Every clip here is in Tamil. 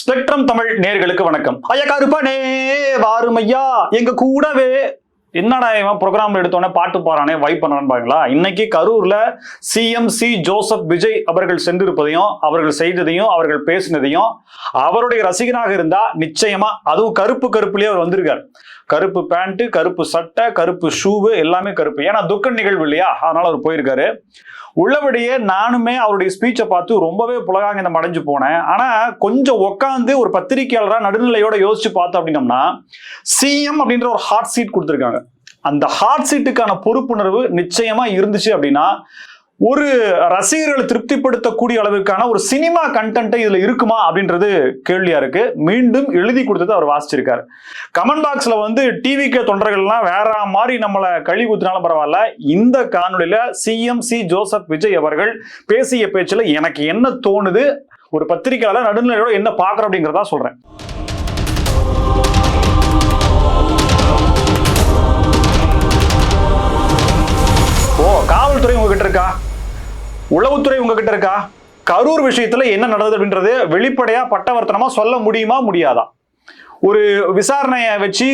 ஸ்பெக்ட்ரம் தமிழ் நேர்களுக்கு வணக்கம். ஐயா கருப்பனே வாரும் ஐயா எங்க கூடவே. என்னடா இவன் ப்ரோக்ராம் எடுத்தோன்னே பாட்டு பாறானே வைப் பண்ணான்னு பாருங்களா. இன்னைக்கு கரூர்ல சிஎம்சி ஜோசப் விஜய் அவர்கள் சென்றிருப்பதையும் அவர்கள் செய்ததையும் அவர்கள் பேசினதையும் அவருடைய ரசிகனாக இருந்தா நிச்சயமா அதுவும் கருப்புலயே அவர் வந்திருக்காரு. கருப்பு பேண்ட், கருப்பு சட்டை, கருப்பு ஷூவு, எல்லாமே கருப்பு. ஏன்னா துக்க நிகழ்வு இல்லையா, அதனால அவர் போயிருக்காரு. உள்ளபடியே நானுமே அவருடைய ஸ்பீச்சை பார்த்து ரொம்பவே புலகாங்கிதம் அடைஞ்சு போனேன். ஆனா கொஞ்சம் உட்காந்து ஒரு பத்திரிகையாளராக நடுநிலையோட யோசிச்சு பார்த்தோம் அப்படின்னம்னா, சிஎம் அப்படின்ற ஒரு ஹாட் சீட் கொடுத்துருக்காங்க. அந்த ஹாட் சீட்டுக்கான பொறுப்புணர்வு நிச்சயமா இருந்துச்சு அப்படின்னா ஒரு ரசிகர்களை திருப்திப்படுத்தக்கூடிய அளவுக்கான ஒரு சினிமா கண்டென்ட் இதுல இருக்குமா அப்படின்றது கேள்வியா இருக்கு. மீண்டும் எழுதி கொடுத்தது அவர் வாசிச்சிருக்காரு. கமெண்ட் பாக்ஸ்ல வந்து டிவிகே தொண்டர்கள்லாம் வேற மாதிரி நம்மளை கழி ஊத்தினாலும் பரவாயில்ல, இந்த காணொலியில சிஎம்சி ஜோசப் விஜய் அவர்கள் பேசிய பேச்சுல எனக்கு என்ன தோணுது, ஒரு பத்திரிகையாளர் நடுநிலையோட என்ன பாக்குறோம் அப்படிங்கிறதா சொல்றேன். காவல்துறை உங்ககிட்ட இருக்கா, உளவுத்துறை உங்ககிட்ட இருக்கா, கரூர் விஷயத்துல என்ன நடந்தது அப்படின்றது வெளிப்படையா பட்டவர்த்தனமா சொல்ல முடியுமா முடியாதா? ஒரு விசாரணையை வச்சு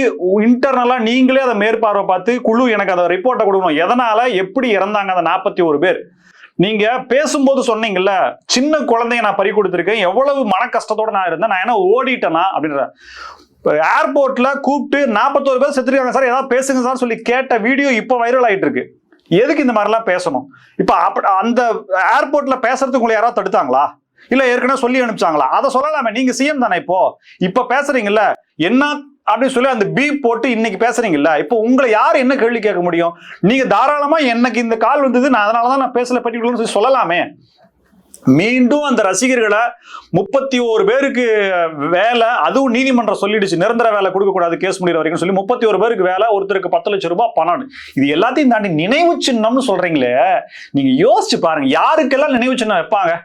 இன்டர்னலா நீங்களே அதை மேற்பார்வை பார்த்து குழு எனக்கு அதை ரிப்போர்ட்டை கொடுக்கணும். எதனால எப்படி இறந்தாங்க அந்த 41 பேர்? நீங்க பேசும்போது சொன்னீங்கல்ல, சின்ன குழந்தைய நான் பறி கொடுத்திருக்கேன், எவ்வளவு மன கஷ்டத்தோட நான் இருந்தேன், நான் என்ன ஓடிட்டேனா அப்படின்ற. ஏர்போர்ட்ல கூப்பிட்டு 41 பேர் செத்துருக்காங்க சார், ஏதாவது பேசுங்க சார் சொல்லி கேட்ட வீடியோ இப்ப வைரல் ஆயிட்டு இருக்கு. எதுக்கு இந்த மாதிரிலாம் பேசணும்? இப்ப அந்த ஏர்போர்ட்ல பேசுறதுக்கு உங்களை யாராவது தடுத்தாங்களா, இல்ல ஏற்கனவே சொல்லி அனுப்பிச்சாங்களா? அதை சொல்லலாமே. நீங்க சிஎம் தானே, இப்ப பேசுறீங்கல்ல என்ன அப்படின்னு சொல்லி அந்த பீப் போட்டு இன்னைக்கு பேசுறீங்கல்ல, இப்போ உங்களை யார் என்ன கேள்வி கேட்க முடியும்? நீங்க தாராளமா எனக்கு இந்த கால் வந்தது, நான் அதனாலதான் நான் பேசல பற்றி சொல்லலாமே. மீண்டும் அந்த ரசிகர்களை 31 பேருக்கு வேலை, அதுவும் நீதிமன்றம் சொல்லிடுச்சு நிரந்தர வேலை கொடுக்க கூடாது கேஸ் முடிகிற வரைக்கும் சொல்லி 31 பேருக்கு வேலை, ஒருத்தருக்கு 10 லட்சம் ரூபாய் பணம். இது எல்லாத்தையும் தாண்டி நினைவு சின்னம்னு சொல்றீங்களே, நீங்க யோசிச்சு பாருங்க, யாருக்கெல்லாம் நினைவு சின்னம் வைப்பாங்க?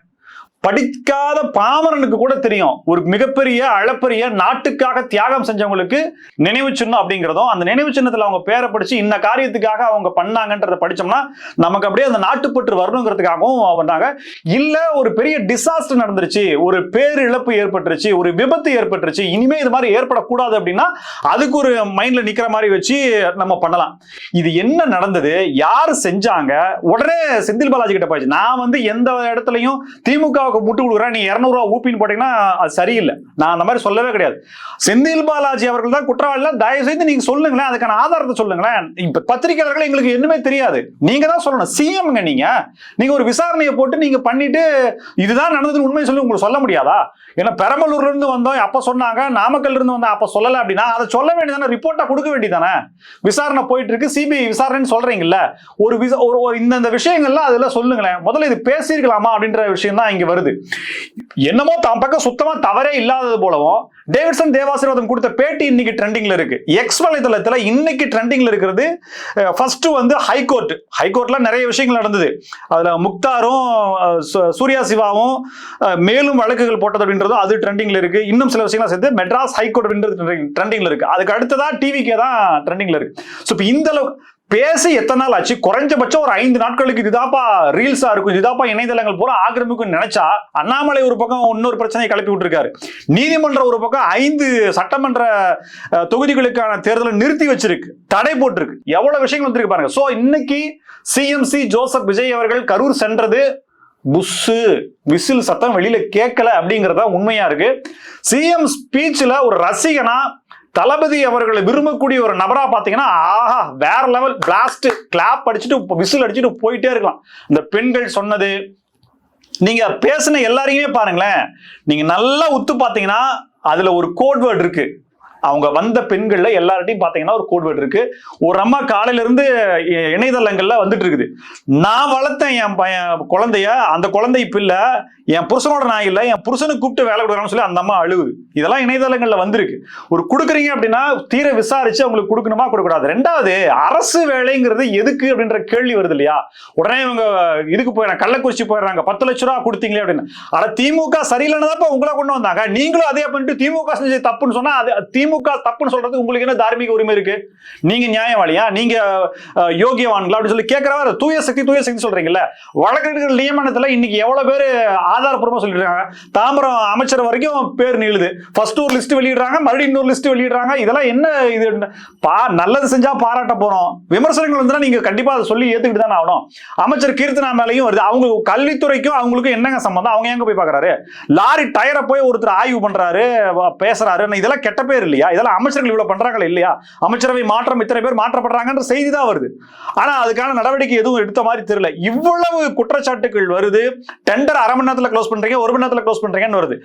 படிக்காத பாமரனுக்கு கூட தெரியும், ஒரு மிகப்பெரிய அளப்பரிய நாட்டுக்காக தியாகம் செஞ்சவங்களுக்கு நினைவு சின்னம் அப்படிங்கிறதும், அந்த நினைவு சின்னத்துல அவங்க பேரை படிச்சு இந்த காரியத்துக்காக அவங்க பண்ணாங்கன்றத படிச்சோம்னா நமக்கு அப்படியே அந்த நாட்டுப்பற்று வரணுங்கிறதுக்காகவும் வந்தாங்க. இல்ல ஒரு பெரிய டிசாஸ்டர் நடந்துருச்சு, ஒரு பேரிழப்பு ஏற்பட்டுருச்சு, ஒரு விபத்து ஏற்பட்டுருச்சு, இனிமே இது மாதிரி ஏற்படக்கூடாது அப்படின்னா அதுக்கு ஒரு மைண்ட்ல நிக்கிற மாதிரி வச்சு நம்ம பண்ணலாம். இது என்ன நடந்தது, யாரு செஞ்சாங்க? உடனே செந்தில் பாலாஜி கிட்ட போயிடுச்சு. நான் வந்து எந்த இடத்துலயும் திமுக முட்டு கொடுக்குறேன், நீ 200 ரூபாய் ஊப்பின்னு போட்டீங்கன்னா அது சரியில்லை, நான் அந்த மாதிரி சொல்லவே கிடையாது. செந்தில் பாலாஜி அவர்கள் தான் குற்றவாளி, தயவு செய்து நீங்க சொல்லுங்களேன், அதுக்கான ஆதாரத்தை சொல்லுங்களேன். இப்ப பத்திரிகையாளர்கள் எங்களுக்கு என்னமே தெரியாது, நீங்க தான் சொல்லணும். சிஎம்ங்க நீங்க ஒரு விசாரணையை போட்டு நீங்க பண்ணிட்டு இதுதான் நடந்தது உண்மை சொல்லி உங்களுக்கு சொல்ல முடியாதா? ஏன்னா பெரம்பலூர்ல இருந்து வந்தோம் அப்ப சொன்னாங்க, நாமக்கல்ல இருந்து வந்தா அப்ப சொல்லல அப்படின்னா அதை சொல்ல வேண்டியதானே, ரிப்போர்ட்டா கொடுக்க வேண்டியதானே. விசாரணை போயிட்டு இருக்கு, சிபிஐ விசாரணைன்னு சொல்றீங்கல்ல, ஒரு இந்த விஷயங்கள்லாம் அதுல சொல்லுங்களேன். முதல்ல இது பேசியிருக்கலாமா அப்படின்ற விஷயம் தான் இங்க வருது. என்னமோ தான் பக்கம் சுத்தமா தவறே இல்லாதது போலவும் டேவிட்சன் தேவாசீர்வாதம் கொடுத்த பேட்டி இன்னைக்கு ட்ரெண்டிங்ல இருக்கு. எக்ஸ் வலைதளத்துல இன்னைக்கு ட்ரெண்டிங்ல இருக்கிறது ஃபர்ஸ்ட் வந்து ஹைகோர்ட்ல நிறைய விஷயங்கள் நடந்தது. அதுல முக்தாரும் சூர்யா சிவாவும் மேலும் வழக்குகள் போட்டது அப்படின்றதும் அது ட்ரெண்டிங்ல இருக்கு. இன்னும் சில விஷயங்கள் சேர்த்து மெட்ராஸ் ஹைகோர்ட் அப்படின்றது ட்ரெண்டிங்ல இருக்கு. அதுக்கு அடுத்ததா டிவிக்கே தான் ட்ரெண்டிங்ல இருக்கு. ஸோ இப்போ இந்த அளவு பேசி எத்தனை நாள் ஆச்சு? குறைஞ்சபட்சம் ஒரு 5 நாட்களுக்கு இதுதாப்பா ரீல்ஸா இருக்கும், இதுதாப்பா இணையதளங்கள் பூரா ஆக்கிரமிக்கும் நினைச்சா அண்ணாமலை ஒரு பக்கம் இன்னொரு பிரச்சனையை கிளப்பி விட்டுருக்காரு. நீதிமன்றம் ஒரு பக்கம் 5 சட்டமன்ற தொகுதிகளுக்கான தேர்தலை நிறுத்தி வச்சிருக்கு, தடை போட்டிருக்கு. எவ்வளவு விஷயங்கள் வந்திருக்கு பாருங்க. சோ இன்னைக்கு சிஎம்சி ஜோசப் விஜய் அவர்கள் கரூர் சென்றது புஸ்ஸு விசில் சத்தம் வெளியில கேட்கல அப்படிங்கறதா உண்மையா இருக்கு. சிஎம் ஸ்பீச்ல ஒரு ரசிகனா தளபதி அவர்களை விரும்பக்கூடிய ஒரு நபரா பாத்தீங்கன்னா, ஆஹா வேற லெவல் பிளாஸ்ட் கிளாப் அடிச்சுட்டு விசில் அடிச்சுட்டு போயிட்டே இருக்கலாம். இந்த பெண்கள் சொன்னது, நீங்க பேசின எல்லாரையுமே பாருங்களேன், நீங்க நல்லா உத்து பாத்தீங்கன்னா அதுல ஒரு கோட் வேர்டு இருக்கு. அவங்க வந்த பெண்கள்ல எல்லார்ட்டையும் பாத்தீங்கன்னா ஒரு கோட் வேர்டு இருக்கு. ஒரு அம்மா காலையில இருந்து இணையதளங்கள்ல வந்துட்டு இருக்குது, நான் வளர்த்தேன் என் குழந்தைய, அந்த குழந்தை இப்ப இல்ல, என் புருஷனோட நான் இல்ல, என் புருஷனுக்கு கூப்பிட்டு வேலை கொடுக்குறான்னு சொல்லி அந்த அம்மா அழுகுது. இதெல்லாம் இணையதளங்கள்ல வந்திருக்கு. ஒரு கொடுக்குறீங்க அப்படின்னா தீர விசாரிச்சு அவங்களுக்கு கொடுக்கணுமா கொடுக்கூடாது. ரெண்டாவது, அரசு வேலைங்கிறது எதுக்கு அப்படின்ற கேள்வி வருது இல்லையா? உடனே இவங்க இதுக்கு போயிடறாங்க, கள்ளக்குறிச்சி போயிடுறாங்க, 10 லட்சம் ரூபாய் கொடுத்தீங்களே அப்படின்னு. ஆனா திமுக சரியில்லைன்னு உங்களை கொண்டு வந்தாங்க, நீங்களும் அதே பண்ணிட்டு திமுக செஞ்ச தப்புன்னு சொன்னா அது திமுக தப்புன்னு சொல்றது உங்களுக்கு என்ன தார்மீக உரிமை இருக்கு? நீங்க நியாயவாளியா, நீங்க யோகியவான்களா அப்படின்னு சொல்லி கேட்கிறவா? தூய சக்தி சொல்றீங்கல்ல. வழக்கறிஞர்கள் நியமனத்துல இன்னைக்கு எவ்வளவு பேர் ஆதாரப்பூர்வமா சொல்லிடுறாங்க. தாம்பரம் அமைச்சர் வரைக்கும் பேர் நீளுது. ஃபர்ஸ்ட் ஒரு லிஸ்ட் வெளியிடுறாங்க, மறுபடியும் இன்னொரு லிஸ்ட் வெளியிடுறாங்க. இதெல்லாம் என்ன இது? நல்லது செஞ்சா பாராட்ட போறோம், விமர்சனங்கள் வந்து நீங்க கண்டிப்பா அதை சொல்லி ஏத்துக்கிட்டு தானே ஆகணும். அமைச்சர் கீர்த்தனா மேலையும் வருது. அவங்க கல்வித்துறைக்கும் அவங்களுக்கும் என்னங்க சம்பந்தம்? அவங்க எங்க போய் பாக்குறாரு? லாரி டயரை போய் ஒருத்தர் ஆய்வு பண்றாரு, பேசுறாரு. இதெல்லாம் கெட்ட பேர் இல்லையா? இதெல்லாம் அமைச்சர்கள் இவ்வளவு பண்றாங்களா இல்லையா? அமைச்சரவை மாற்றம் இத்தனை பேர் மாற்றப்படுறாங்கன்ற செய்தி தான் வருது. ஆனா அதுக்கான நடவடிக்கை எதுவும் எடுத்த மாதிரி தெரியல. இவ்வளவு குற்றச்சாட்டுகள் வருது. டெண்டர் அரை மணி நேரத்துல க்ளோஸ் பண்றீங்க, ஒரு மணி நேரத்துல க்ளோஸ் பண்றீங்கன்னு வருது.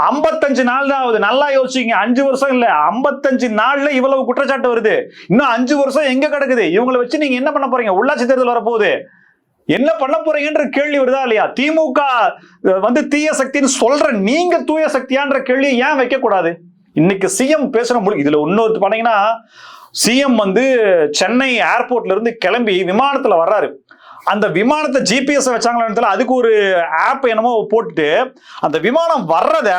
55 நாள் தான் ஆகுது. நல்லா யோசிங்க. 5 வருஷம் இல்ல, 55 நாள்ல இவ்வளவு குற்றச்சாட்டு வருது. இன்னும் 5 வருஷம் எங்க கிடக்குது? இவங்களை வச்சு நீங்க என்ன பண்ண போறீங்க? உள்ளாட்சி தேர்தல் வரப்போகுது, என்ன பண்ண போறீங்கன்ற கேள்வி வருதா இல்லையா? திமுக வந்து தீய சக்தின்னு சொல்ற நீங்க தூய சக்தியான்ற கேள்வி ஏன் வைக்க கூடாது? இன்னைக்கு சிஎம் பேசுற இதுல இன்னொரு பாத்தீங்கன்னா, சிஎம் வந்து சென்னை ஏர்போர்ட்ல இருந்து கிளம்பி விமானத்துல வர்றாரு. அந்த விமானத்தை ஜிபிஎஸ் வச்சாங்களா, அதுக்கு ஒரு ஆப் என்னமோ போட்டுட்டு அந்த விமானம் வர்றத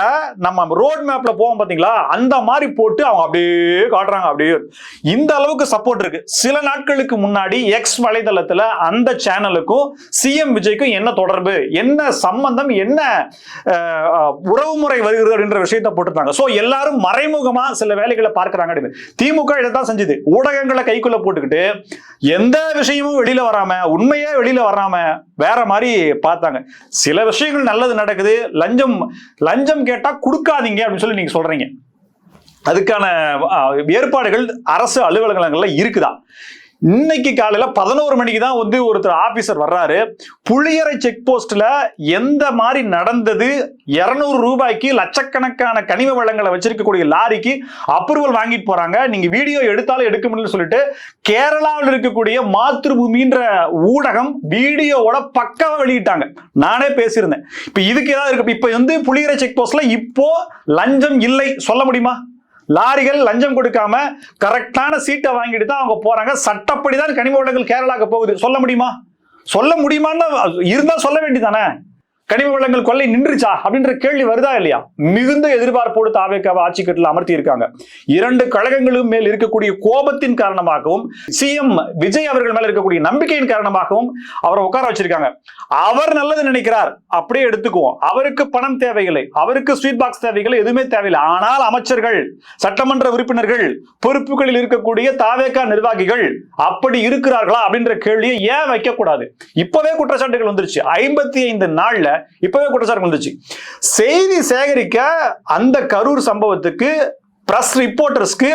நம்ம ரோட் மேப்ல போவோம் பாத்தீங்களா, அந்த மாதிரி போட்டு அவங்க அப்படியே காட்டுறாங்க. அப்படியே இந்த அளவுக்கு சப்போர்ட் இருக்கு. சில நாட்களுக்கு முன்னாடி எக்ஸ் வலைதளத்துல அந்த சேனலுக்கும் சிஎம் விஜய்க்கும் என்ன தொடர்பு, என்ன சம்பந்தம், என்ன உறவுமுறை வருகிறது அப்படின்ற விஷயத்தை போட்டுருந்தாங்க. சோ எல்லாரும் மறைமுகமா சில வேலைகளை பார்க்கிறாங்க. திமுக இதைத்தான் செஞ்சது. ஊடகங்களை கைக்குள்ள போட்டுக்கிட்டு எந்த விஷயமும் வெளியில வராம, உண்மையே வெளியில வராம வேற மாதிரி பார்த்தாங்க. சில விஷயங்கள் நல்லது நடக்குது. லஞ்சம் கேட்டா கொடுக்காதீங்க அப்படின்னு சொல்லி நீங்க சொல்றீங்க. அதுக்கான ஏற்பாடுகள் அரசு அலுவலகங்கள்ல இருக்குதா? இன்னைக்கு காலையில 11 மணிக்கு தான் வந்து ஒருத்தர் ஆபீசர் வர்றாரு. புளியரை செக் போஸ்ட்ல எந்த மாதிரி நடந்தது, 200 ரூபாய்க்கு லட்சக்கணக்கான கனிம வளங்களை வச்சிருக்கக்கூடிய லாரிக்கு அப்ரூவல் வாங்கிட்டு போறாங்க. நீங்க வீடியோ எடுத்தாலும் எடுக்க முடியலன்னு சொல்லிட்டு கேரளாவில் இருக்கக்கூடிய மாத்ருபூமின்ற ஊடகம் வீடியோவோட பக்காவா வெளியிட்டாங்க. நானே பேசியிருந்தேன். இப்ப இதுக்கு ஏதாவது இருக்கு? இப்ப வந்து புளியரை செக் போஸ்ட்ல இப்போ லஞ்சம் இல்லை சொல்ல முடியுமா? லாரிகள் லஞ்சம் கொடுக்காம கரெக்டான சீட்டை வாங்கிட்டு தான் அவங்க போறாங்க. சட்டப்படிதான் கனிம வளங்கள் கேரளாக்கு போகுது. சொல்ல முடியுமா? சொல்ல முடியுமான்னு இருந்தா சொல்ல வேண்டியதானே. கனிம வளங்கள் கொள்ளை நின்றுச்சா அப்படின்ற கேள்வி வருதா இல்லையா? மிகுந்த எதிர்பார்ப்போடு தாவேக்காவை ஆட்சி கட்டில் அமர்த்தி இருக்காங்க. 2 கழகங்களும் மேல் இருக்கக்கூடிய கோபத்தின் காரணமாகவும் சிஎம் விஜய் அவர்கள் மேல இருக்கக்கூடிய நம்பிக்கையின் காரணமாகவும் அவரை உட்கார வச்சிருக்காங்க. அவர் நல்லது நினைக்கிறார், அப்படியே எடுத்துக்குவோம். அவருக்கு பணம் தேவையில்லை, அவருக்கு ஸ்வீட் பாக்ஸ் தேவைகளை எதுவுமே தேவையில்லை. ஆனால் அமைச்சர்கள், சட்டமன்ற உறுப்பினர்கள், பொறுப்புகளில் இருக்கக்கூடிய தாவேக்கா நிர்வாகிகள் அப்படி இருக்கிறார்களா அப்படின்ற கேள்வியை ஏன் வைக்கக்கூடாது? இப்பவே குற்றச்சாட்டுகள் வந்துருச்சு. 55 நாள்ல இப்பவே குற்றச்சாட்டு வந்துச்சு. செய்தி சேகரிக்க அந்த கரூர் சம்பவத்துக்கு பிரஸ் ரிப்போர்ட்டர்ஸ்க்கு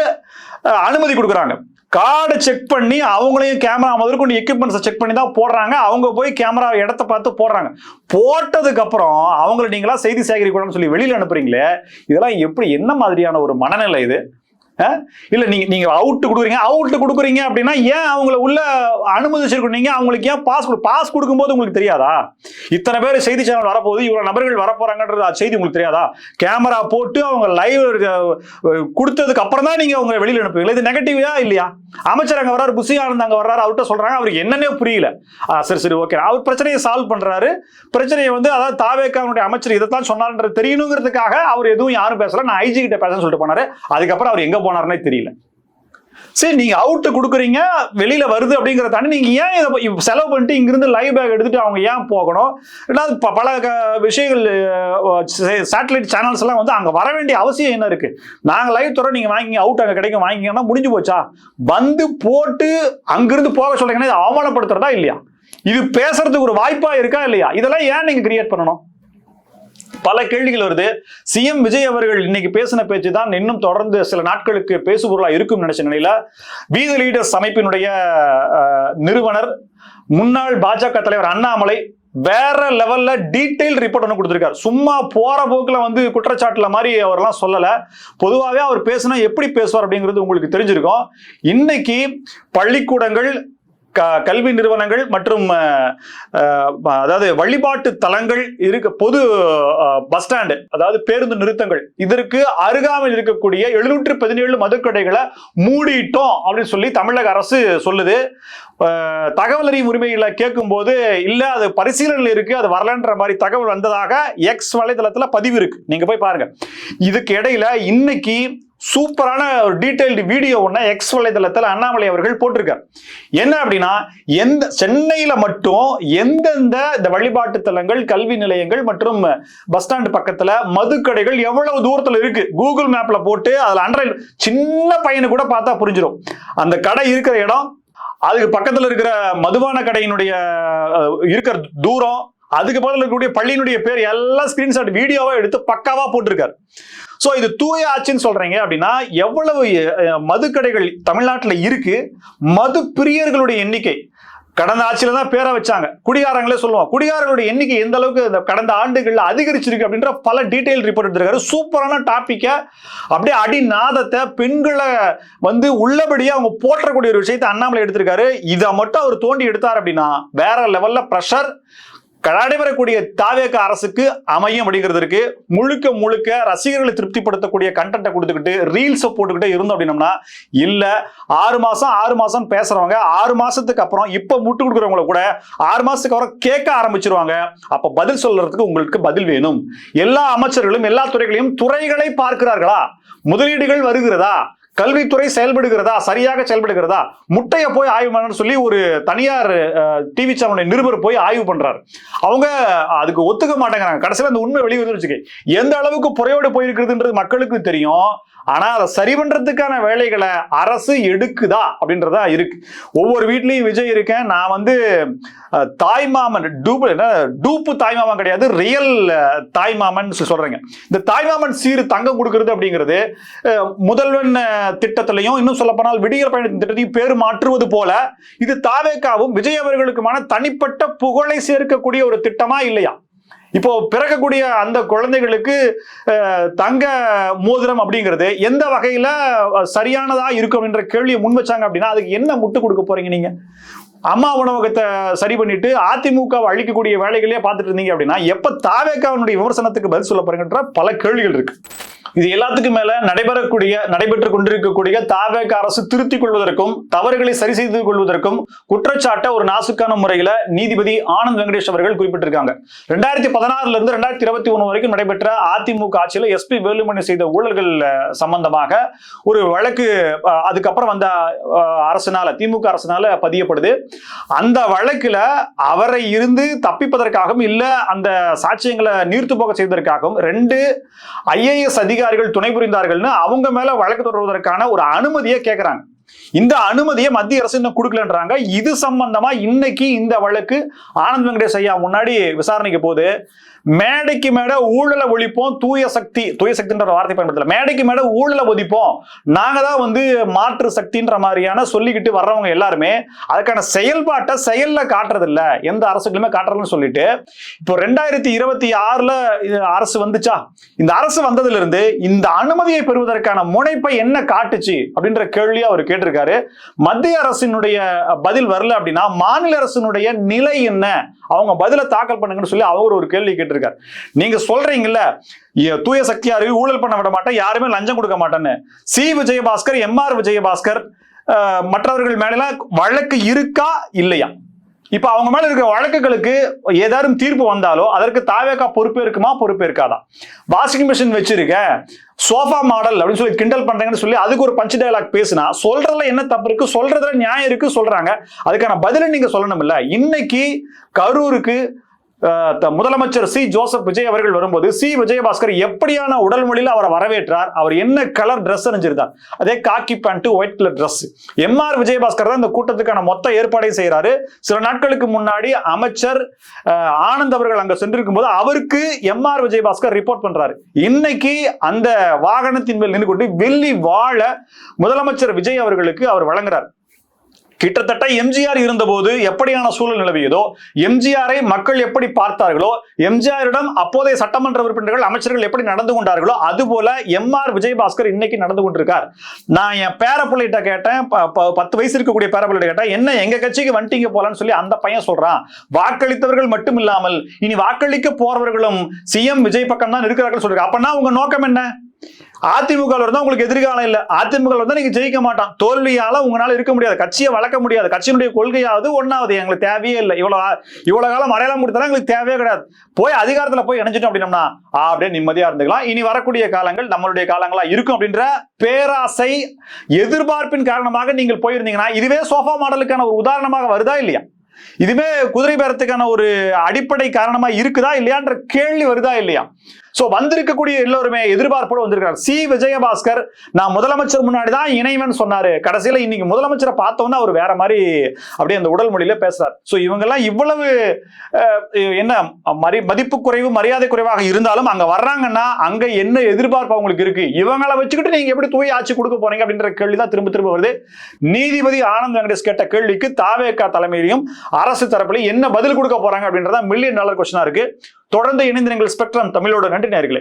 அனுமதி கொடுக்குறாங்க. கார்டு செக் பண்ணி அவங்களையும் கேமரா முதற்கொண்டு எக்யூப்மெண்ட்ஸை செக் பண்ணி தான் போடுறாங்க. அவங்க போய் கேமரா இடத்தை பார்த்து போடுறாங்க. போட்டதுக்கு அப்புறம் அவங்களை நீங்களா செய்தி சேகரிக்கணும்னு சொல்லி வெளியில அனுப்புறீங்களே, இதெல்லாம் எப்படி, என்ன மாதிரியான ஒரு மனநிலை இது? இல்ல நீங்க அவுட் கொடுக்குறீங்க அப்படின்னா ஏன் அவங்கள உள்ள அனுமதிச்சிருக்கீங்க? அவங்களுக்கு ஏன் பாஸ் கொடுக்கும்போது உங்களுக்கு தெரியாதா? இத்தனை பேர் செய்தி சேனல் வரப்போகுது, இவ்வளவு நபர்கள் வரப்போறாங்கன்ற செய்தி உங்களுக்கு தெரியாதா? கேமரா போட்டு அவங்க லைவ் கொடுத்ததுக்கு அப்புறம் தான் நீங்க அவங்க வெளியில அனுப்புவீங்களா? இது நெகட்டிவா இல்லையா? அமைச்சர் அங்க வர்றாரு, புசி ஆனந்த் அங்க வர்றாரு, அவர்கிட்ட சொல்றாங்க, அவருக்கு என்னன்னே புரியல. சரி ஓகே, அவர் பிரச்சனையை சால்வ் பண்றாரு. பிரச்சனையை வந்து அதாவது தாவேக்காவுடைய அமைச்சர் இதைத்தான் சொன்னார்ன்றது தெரியணுங்கிறதுக்காக அவர் எதுவும் யாரும் பேசல, நான் ஐஜி கிட்ட பேச சொல்லிட்டு போனாரு. அதுக்கப்புறம் அவர் எங்க போனாருன்னே தெரியல. சரி, நீங்க அவுட் கொடுக்குறீங்க, வெளியில வருது அப்படிங்கறத தாண்டி நீங்க ஏன் இதை செலவு பண்ணிட்டு இங்கிருந்து லைவ் பேக் எடுத்துட்டு அவங்க ஏன் போகணும்? ரெண்டாவது பல விஷயங்கள் சேட்டலைட் சேனல்ஸ் எல்லாம் வந்து அங்க வர வேண்டிய அவசியம் என்ன இருக்கு? நாங்க லைவ் தரோம், நீங்க வாங்கிங்க, அவுட் அங்க கிடைக்கும் வாங்கிங்கன்னா முடிஞ்சு போச்சா? வந்து போட்டு அங்கிருந்து போக சொல்றீங்கன்னா இதை அவமானப்படுத்துறதா இல்லையா? இது பேசுறதுக்கு ஒரு வாய்ப்பா இருக்கா இல்லையா? இதெல்லாம் ஏன் நீங்க கிரியேட் பண்ணணும்? பல கேள்விகள் வருது. சிஎம் விஜய் அவர்கள் இன்னைக்கு பேசின பேச்சு தான் இன்னும் தொடர்ந்து சில நாட்களுக்கு பேசுபொருளா இருக்கும் நினைச்ச நிலையில வீதி லீடர்ஸ் அமைப்பினுடைய நிறுவனர் முன்னாள் பாஜக தலைவர் அண்ணாமலை வேற லெவல்ல டீடைல் ரிப்போர்ட் ஒன்று கொடுத்திருக்காரு. சும்மா போற போக்குல வந்து குற்றச்சாட்டுல மாதிரி அவரெல்லாம் சொல்லல. பொதுவாகவே அவர் பேசினா எப்படி பேசுவார் அப்படிங்கிறது உங்களுக்கு தெரிஞ்சிருக்கும். இன்னைக்கு பள்ளிக்கூடங்கள், கல்வி நிறுவனங்கள் மற்றும் அதாவது வழிபாட்டு தலங்கள் இருக்க, பொது பஸ் ஸ்டாண்டு, அதாவது பேருந்து நிறுத்தங்கள், இதற்கு அருகாமையில் இருக்கக்கூடிய 717 மதுக்கடைகளை மூடிட்டோம் அப்படின்னு சொல்லி தமிழக அரசு சொல்லுது. தகவல் அறியும் உரிமைகளை கேட்கும் போது இல்ல அது பரிசீலனையில் இருக்கு, அது வரலன்ற மாதிரி தகவல் வந்ததாக எக்ஸ் வலைதளத்துல பதிவு இருக்கு, நீங்க போய் பாருங்க. இதுக்கு இடையில இன்னைக்கு சூப்பரான ஒரு டீடைல்டு வீடியோ ஒன்று எக்ஸ் வலைதளத்தில் அண்ணாமலை அவர்கள் போட்டிருக்கார். என்ன அப்படின்னா, சென்னையில மட்டும் எந்தெந்த இந்த வழிபாட்டு தலங்கள், கல்வி நிலையங்கள் மற்றும் பஸ் ஸ்டாண்ட் பக்கத்துல மதுக்கடைகள் எவ்வளவு தூரத்துல இருக்கு கூகுள் மேப்ல போட்டு அதுல அண்டர் சின்ன பையனு கூட பார்த்தா புரிஞ்சிடும் அந்த கடை இருக்கிற இடம், அதுக்கு பக்கத்துல இருக்கிற மதுபான கடையினுடைய இருக்கிற தூரம், அதுக்கு பக்கத்தில் இருக்கக்கூடிய பள்ளியினுடைய பேர் எல்லாம் ஸ்கிரீன்ஷாட் வீடியோவா எடுத்து பக்காவா போட்டிருக்காரு. சோ இது தூய ஆட்சின்னு சொல்றீங்க அப்படின்னா, எவ்வளவு மதுக்கடைகள் தமிழ்நாட்டில் இருக்கு, மது பிரியர்களுடைய எண்ணிக்கை கடந்த ஆட்சியில தான் பேரை வச்சாங்க, குடிகாரங்களே சொல்லுவோம், குடிகாரர்களுடைய எண்ணிக்கை எந்த அளவுக்கு இந்த கடந்த ஆண்டுகள்ல அதிகரிச்சிருக்கு அப்படின்ற பல டீடைல் ரிப்போர்ட் எடுத்திருக்காரு. சூப்பரான டாபிக்க அப்படியே அடிநாதத்தை பெண்களை உள்ளபடியா அவங்க போற்றக்கூடிய ஒரு விஷயத்தை அண்ணாமலை எடுத்திருக்காரு. இதை மட்டும் அவர் தோண்டி எடுத்தார் அப்படின்னா வேற லெவல்ல பிரஷர் நடைபெறக்கூடிய தாவேக அரசுக்கு அமையும் அப்படிங்கிறது இருக்கு. முழுக்க முழுக்க ரசிகர்களை திருப்திப்படுத்தக்கூடிய கண்டென்ட்டை கொடுத்துக்கிட்டு ரீல்ஸை போட்டுக்கிட்டே இருந்தோம் அப்படின்னம்னா, இல்ல 6 மாசம் பேசுறவங்க 6 மாசத்துக்கு அப்புறம் இப்ப முட்டு கொடுக்குறவங்கள கூட 6 மாசத்துக்கு அப்புறம் கேட்க ஆரம்பிச்சிருவாங்க. அப்ப பதில் சொல்றதுக்கு உங்களுக்கு பதில் வேணும். எல்லா அமைச்சர்களும் எல்லா துறைகளையும் துறைகளை பார்க்கிறார்களா? முதலீடுகள் வருகிறதா? கல்வித்துறை செயல்படுகிறதா? சரியாக செயல்படுகிறதா? முட்டையை போய் ஆய்வு பண்ணு சொல்லி ஒரு தனியார் டிவி சேனல் நிருபர் போய் ஆய்வு பண்றாரு. அவங்க அதுக்கு ஒத்துக்க மாட்டேங்கிறாங்க. கடைசியில் அந்த உண்மை வெளியே வந்து எந்த அளவுக்கு புறையோடு போயிருக்குதுன்றது மக்களுக்கு தெரியும். ஆனா அதை சரி பண்றதுக்கான வேலைகளை அரசு எடுக்குதா அப்படின்றதா இருக்கு. ஒவ்வொரு வீட்லயும் விஜய் இருக்கேன், நான் தாய்மாமன் டூப்பு தாய்மாமன் கிடையாது, ரியல் தாய்மாமன் சொல்றேங்க. இந்த தாய்மாமன் சீரு தங்கம் கொடுக்கறது அப்படிங்கிறது முதல்வன் திட்டத்திலையும் இன்னும் சொல்ல போனால் விடியல் பயணத்தின் திட்டத்தையும் பேர் மாற்றுவது போல இது தாவேகாவும் விஜய் அவர்களுக்குமான தனிப்பட்ட புகழை சேர்க்கக்கூடிய ஒரு திட்டமா இல்லையா? இப்போ பிறக்கக்கூடிய அந்த குழந்தைகளுக்கு தங்க மோதிரம் அப்படிங்கிறது எந்த வகையில சரியானதா இருக்கும் என்ற கேள்வியை முன் வச்சாங்க அப்படின்னா, அதுக்கு என்ன முட்டு கொடுக்க போறீங்க நீங்க? அம்மா உணவகத்தை சரி பண்ணிட்டு அதிமுகவை அழிக்கக்கூடிய வேலைகளே பார்த்துட்டு இருந்தீங்க அப்படின்னா, எப்ப தாவேகாவினுடைய விமர்சனத்துக்கு பதில் சொல்ல போறீங்கன்ற பல கேள்விகள் இருக்கு. இது எல்லாத்துக்கும் மேல நடைபெற்றுக் கொண்டிருக்கக்கூடிய தாவேக அரசு திருத்திக் கொள்வதற்கும் தவறுகளை சரி செய்து கொள்வதற்கும் குற்றச்சாட்டை ஒரு நாசுக்கான முறையில நீதிபதி ஆனந்த் வெங்கடேஷ் அவர்கள் குறிப்பிட்டிருக்காங்க. 2016 இருந்து 2021 வரைக்கும் நடைபெற்ற அதிமுக ஆட்சியில எஸ்பி வேலுமணி செய்த ஊழல்கள் சம்பந்தமாக ஒரு வழக்கு அதுக்கப்புறம் வந்த அரசினால, திமுக அரசினால பதியப்படுது. அந்த வழக்குல அவரை இருந்து தப்பிப்பதற்காகவும் இல்ல அந்த சாட்சியங்களை நீர்த்து போக செய்வதற்காகவும் 2 IAS அதிகாரிகள் துணை புரிந்தார்கள்னு அவங்க மேல வழக்கு தொடர்வதற்கான ஒரு அனுமதியை கேட்கிறாங்க. இந்த அனுமதியை மத்திய அரசு இன்னும் கொடுக்கலன்றாங்க. இது சம்பந்தமா இன்னைக்கு இந்த வழக்கு ஆனந்த் வெங்கடேஷ் ஐயா முன்னாடி விசாரணைக்கு போது, மேடைக்கு மேட ஊழலை ஒழிப்போம், தூய சக்தின்ற வார்த்தை பயன்படுத்தல, மேடைக்கு மேட ஊழலை ஒழிப்போம், நாங்க தான் மாற்று சக்தின்ற மாதிரியான சொல்லிக்கிட்டு வர்றவங்க எல்லாருமே அதுக்கான செயல்பாட்டை செயல்ல காட்டுறது இல்ல, எந்த அரசுகளுமே காட்டுறதுன்னு சொல்லிட்டு இப்போ 2026 அரசு வந்துச்சா, இந்த அரசு வந்ததுல இருந்து இந்த அனுமதியை பெறுவதற்கான முனைப்பை என்ன காட்டுச்சு அப்படின்ற கேள்வியை அவர் கேட்டிருக்காரு. மத்திய அரசினுடைய பதில் வரல அப்படின்னா மாநில அரசினுடைய நிலை என்ன, அவங்க பதில தாக்கல் பண்ணுங்கன்னு சொல்லி அவர் ஒரு கேள்வி கேட்டிருக்காரு. நீங்க சொல்றீங்கல்ல தூய சக்தியாரு ஊழல் பண்ண விட மாட்டேன், யாருமே லஞ்சம் கொடுக்க மாட்டேன்னு. சி விஜயபாஸ்கர், MR விஜயபாஸ்கர் மற்றவர்கள் மேல வழக்கு இருக்கா இல்லையா? இப்ப அவங்க மேல இருக்கிற வழக்குகளுக்கு ஏதாவது தீர்ப்பு வந்தாலோ அதற்கு தாவேகா பொறுப்பே இருக்குமா, பொறுப்பே இருக்காதா? வாஷிங் மிஷின் வச்சிருக்க சோஃபா மாடல் அப்படின்னு சொல்லி கிண்டல் பண்றாங்கன்னு சொல்லி அதுக்கு ஒரு பஞ்ச் டயலாக் பேசினா சொல்றதுல என்ன தப்பு இருக்கு, சொல்றதுல நியாயம் இருக்கு சொல்றாங்க. அதுக்கான பதில நீங்க சொல்லணும் இல்ல. இன்னைக்கு கரூருக்கு முதலமைச்சர் சி ஜோசப் விஜய் அவர்கள் வரும்போது சி விஜயபாஸ்கர் எப்படியான உடல் மொழியில் அவரை வரவேற்றார், அவர் என்ன கலர் டிரெஸ் அணிஞ்சிருந்தார், அதே khaki pant white colour dress. MR Vijayabaskar தான் இந்த கூட்டத்துக்கான மொத்த ஏற்பாடையும் செய்யறாரு. சில நாட்களுக்கு முன்னாடி அமைச்சர் ஆனந்த் அவர்கள் அங்க சென்றிருக்கும் போது அவருக்கு MR விஜயபாஸ்கர் ரிப்போர்ட் பண்றாரு. இன்னைக்கு அந்த வாகனத்தின் மேல் நின்று கொண்டு வெள்ளி வாழ முதலமைச்சர் விஜய் அவர்களுக்கு அவர் வழங்குறார். கிட்டத்தட்ட எம்ஜிஆர் இருந்தபோது எப்படியான சூழல் நிலவியதோ, எம்ஜிஆரை மக்கள் எப்படி பார்த்தார்களோ, எம்ஜிஆரிடம் அப்போதைய சட்டமன்ற உறுப்பினர்கள் அமைச்சர்கள் எப்படி நடந்து கொண்டார்களோ அதுபோல MR விஜயபாஸ்கர் இன்னைக்கு நடந்து கொண்டிருக்கார். நான் என் பேரப்பிள்ளைகிட்ட கேட்டேன், 10 வயசு இருக்கக்கூடிய பேரப்பிள்ளைகிட்ட கேட்டேன், என்ன எங்க கட்சிக்கு வந்துட்டீங்க போலான்னு சொல்லி அந்த பையன் சொல்றான். வாக்களித்தவர்கள் மட்டும் இல்லாமல் இனி வாக்களிக்க போறவர்களும் CM விஜய் பக்கம் தான் இருக்கிறார்கள் சொல்றாங்க. அப்பனா உங்க நோக்கம் என்ன? அதிமுக இருந்தா உங்களுக்கு எதிர்காலம் இல்ல, அதிமுக இருந்தா நீங்க ஜெயிக்க மாட்டான், தோல்வியால உங்களால இருக்க முடியாது, கட்சியை வளர்க்க முடியாது, கட்சியினுடைய கொள்கையாவது ஒன்னாவது எங்களுக்கு தேவையே இல்லை, இவ்வளவு காலம் அடையாளம் கொடுத்தாலும் எங்களுக்கு தேவையே கிடையாது, போய் அதிகாரத்துல போய் இணைஞ்சிட்டோம் அப்படின்னம்னா அப்படியே நிம்மதியா இருந்துக்கலாம், இனி வரக்கூடிய காலங்கள் நம்மளுடைய காலங்களா இருக்கும் அப்படின்ற பேராசை எதிர்பார்ப்பின் காரணமாக நீங்கள் போயிருந்தீங்கன்னா இதுவே சோஃபா மாடலுக்கான ஒரு உதாரணமாக வருதா இல்லையா? இதுவே குதிரை பேரத்துக்கான ஒரு அடிப்படை காரணமா இருக்குதா இல்லையான்ற கேள்வி வருதா இல்லையா? சோ வந்திருக்கக்கூடிய எல்லோருமே எதிர்பார்ப்போடு வந்திருக்காரு. சி விஜயபாஸ்கர் நான் முதலமைச்சர் முன்னாடிதான் இணைவன் சொன்னாரு, கடைசியில இன்னைக்கு முதலமைச்சரை பார்த்தோம்னா அவர் வேற மாதிரி அப்படியே அந்த உடல் மொழியில பேசுறாரு. சோ இவங்க எல்லாம் இவ்வளவு என்ன மதிப்பு குறைவு மரியாதை குறைவாக இருந்தாலும் அங்க வர்றாங்கன்னா அங்க என்ன எதிர்பார்ப்பு அவங்களுக்கு இருக்கு, இவங்களை வச்சுக்கிட்டு நீங்க எப்படி தூய் ஆட்சி கொடுக்க போறீங்க அப்படின்ற கேள்விதான் திரும்ப திரும்ப வருது. நீதிபதி ஆனந்த் வெங்கடேஷ் கேட்ட கேள்விக்கு தாவேகா தலைமையிலையும் அரசு தரப்புலையும் என்ன பதில் கொடுக்க போறாங்க அப்படின்றத $1 மில்லியன் கொஸ்டினா இருக்கு. தொடர்ந்து இணைந்து நீங்கள் ஸ்பெக்ட்ரம் தமிழோட. நன்றி நேயர்களே.